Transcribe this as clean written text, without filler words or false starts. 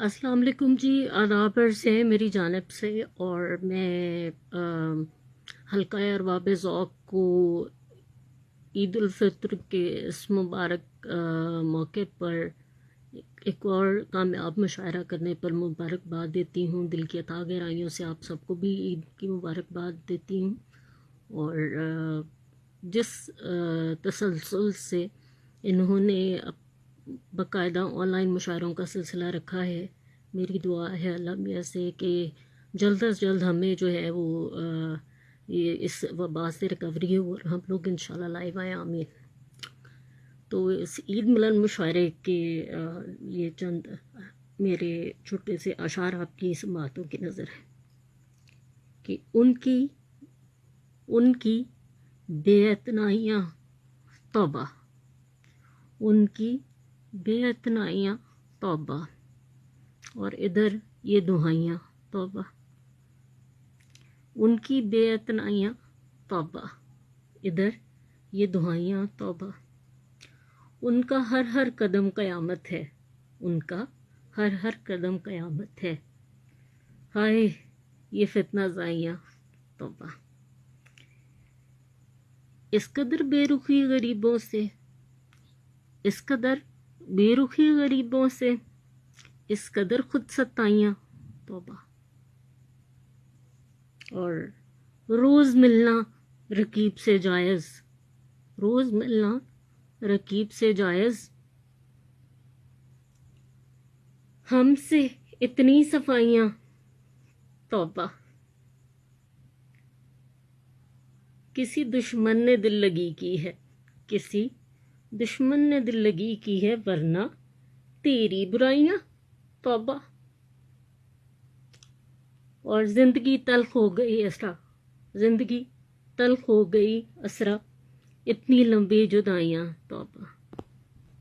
السلام علیکم جی، آداب عرض ہے میری جانب سے، اور میں حلقہ ارباب ذوق کو عید الفطر کے اس مبارک موقع پر ایک اور کامیاب مشاعرہ کرنے پر مبارکباد دیتی ہوں. دل کی اتھاہ گہرائیوں سے آپ سب کو بھی عید کی مبارکباد دیتی ہوں. اور جس تسلسل سے انہوں نے باقاعدہ آن لائن مشاعروں کا سلسلہ رکھا ہے، میری دعا ہے اللہ میاں سے کہ جلد از جلد ہمیں جو ہے وہ یہ اس وبا سے ریکوری ہو اور ہم لوگ انشاءاللہ لائیو آئیں. آمین. تو اس عید ملن مشاعرے کے یہ چند میرے چھوٹے سے اشعار آپ کی سماعتوں کی نظر ہے کہ ان کی بے اعتنائیاں توبہ، ان کی بے اعتنائیاں توبہ، اور ادھر یہ دعائیاں توبہ. ان کی بے اعتنائیاں توبہ، ادھر یہ دعائیاں توبہ. ان کا ہر قدم قیامت ہے، ان کا ہر قدم قیامت ہے. ہائے یہ فتنہ زائیاں توبہ. اس قدر بے رخی غریبوں سے، اس قدر بے رخی غریبوں سے، اس قدر خود ستائیاں توبہ. اور روز ملنا رقیب سے جائز، روز ملنا رقیب سے جائز، ہم سے اتنی صفائیاں توبہ. کسی دشمن نے دل لگی کی ہے، کسی دشمن نے دل لگی کی ہے، ورنہ تیری برائیاں توبہ. اور زندگی تلخ ہو گئی اسرا، زندگی تلخ ہو گئی اسرا، اتنی لمبی جدائیاں توبہ.